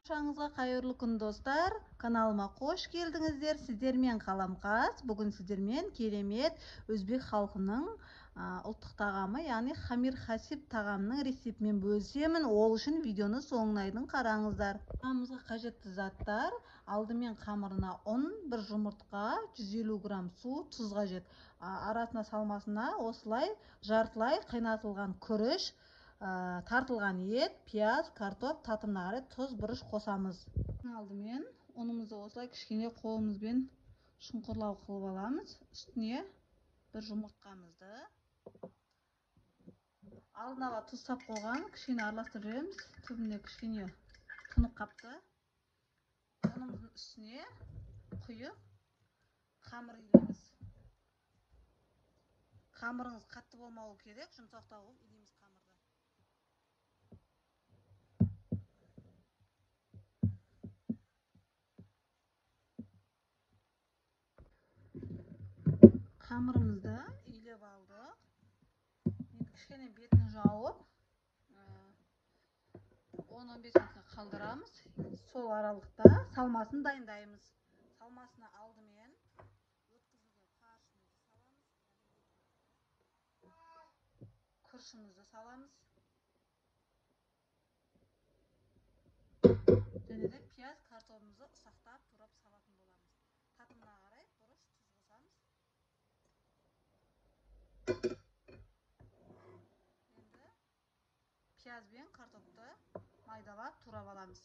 Barchаңызға қайырлы күн достар. Каналыма қош келдіңіздер. Сіздермен қаламқас. Бүгін сіздермен керемет өзбек халқының ұлттық тағамы, яғни хамир хасиб тағамының рецептімен бөлісемін. Ол үшін видеоны соңына дейін қараңыздар. Тағамымызға қажетті заттар: алдымен қамырына ұн, бір жұмыртқа, 150 грамм су, тұз қажет. Арасына салмасына осылай жартылай қайнатылған күріш, тартылған ет, пияз, картоп, татымына қарай тұз, бұрыш қосамыз. Алдымен ұнымызды осылай кішкене қолымызбен шұңқырлау қылып аламыз. Үстіне бір жұмыртқамызды, алдын ала тұз сап қойған, кішкене араластырып жібереміз. Түбіне кішкене тұнып қапты. Ұнымыздың үстіне құйып қамыр илейміз. Қамырыңыз қатты болмауы керек, жұмсақтау қылып илейміз қамырды. Қамырымызды илеп алдық. Кішкене бетін жауып 10-15 минутқа қалдырамыз. Сол аралықта салмасын дайындаймыз. Салмасына алдымен өткізілген фаршымызды саламыз. Күрішімізді саламыз. Және де пияз, картопымызды ұсақтап турап салатын боламыз. Татымына қарай бұрыш тұз қосамыз. Енді пияз бен картопты майдалап турап аламыз.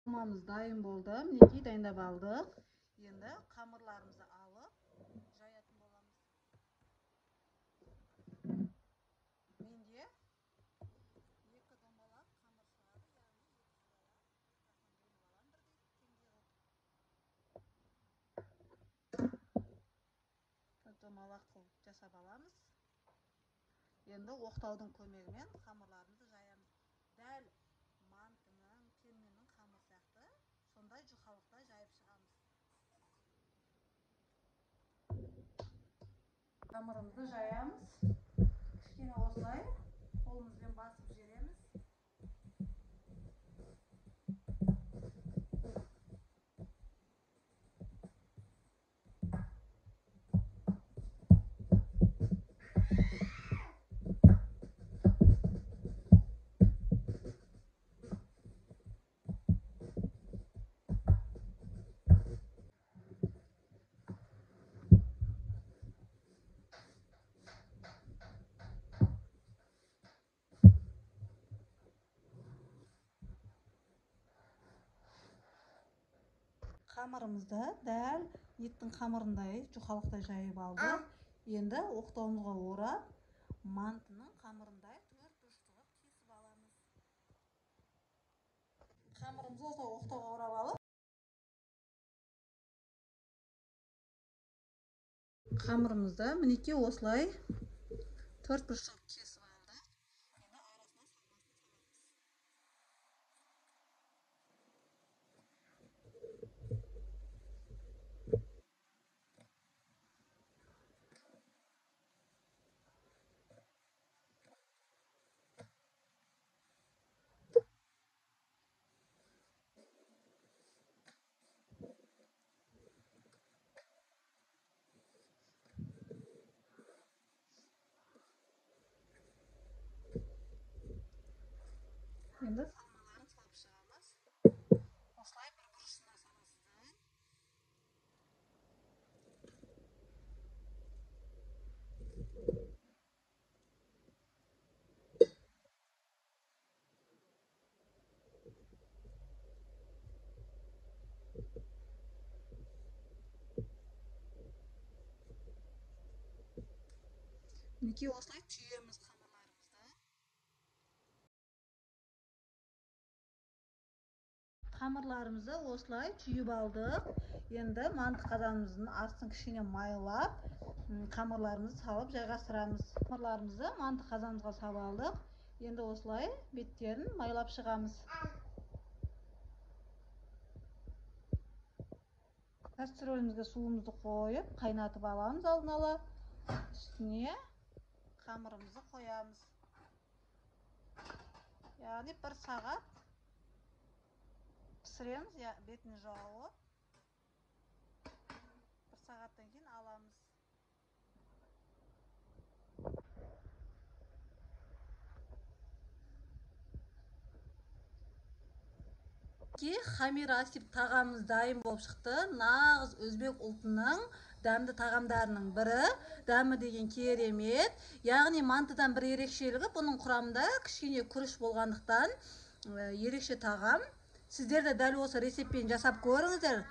Салмамыз дайын болды. Мінекей дайындап алдық. Енді қамырларымызды алып жаятын боламыз. Менде 2 домалақ қамыр шығады, яғни 2 домалақ қылып жасап аламыз. Енді оқтаудың көмегімен қамырларымызды жаямыз. Дәл мантының, пенменің қамыр сияқты сондай жұқалықта жайып шығамыз. Қамырымызды жаямыз. Кішкене осылай қолымызбен басып жібереміз. Қамырымызды дәл еттің қамырындай жұқалықтай жайып алдық. Енді оқтауымызға орап, мантының қамырындай 4 бұрыш қылып кесіп аламыз. Қамырымызды осылай оқтауға орап алып, қамырымызды мінекей осылай 4 бұрыш қылып кесіп алдық. Енді арасына салмасын саламыз. Енді салмаларын салып шығамыз. Осылай бір бұрышына саласыздар. Мінекей осылай түйеміз. Қамырларымызды осылай түйіп алдық. Енді манты қазанымыздың астын кішкене майлап, қамырларымызды салып жайғастырамыз. Қамырларымызды манты қазанымызға салып алдық. Енді осылай беттерін майлап шығамыз. Кастрөлімізге суымызды қойып, қайнатып аламыз алдын ала. Үстіне қамырымызды қоямыз. Яғни 1 сағат пісіреміз, бетін жауып. 1 сағаттан кейін аламыз. Хамир асип тағамыз дайын болып шықты. Нағыз өзбек ұлтының дәмді тағамдарының бірі. Дәмі деген керемет. Яғни мантыдан бір ерекшелігі, бұның құрамында кішкене күріш болғандықтан ерекше тағам. Сіздер де дәл осы рецептпен жасап көріңіздер.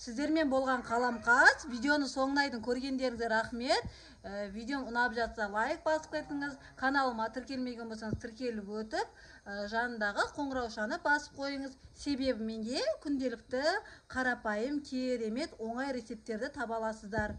Сіздермен болған Қаламқас. Видеоны соңынайдың көргендеріңізге рахмет. Видеом ұнап жатса лайк басып кетіңіз. Каналыма тіркелмеген болсаңыз тіркеліп өтіп, жанындағы қоңыраушаны басып қойыңыз. Себебі менде күнделікті қарапайым, керемет, оңай рецепттерді таба аласыздар.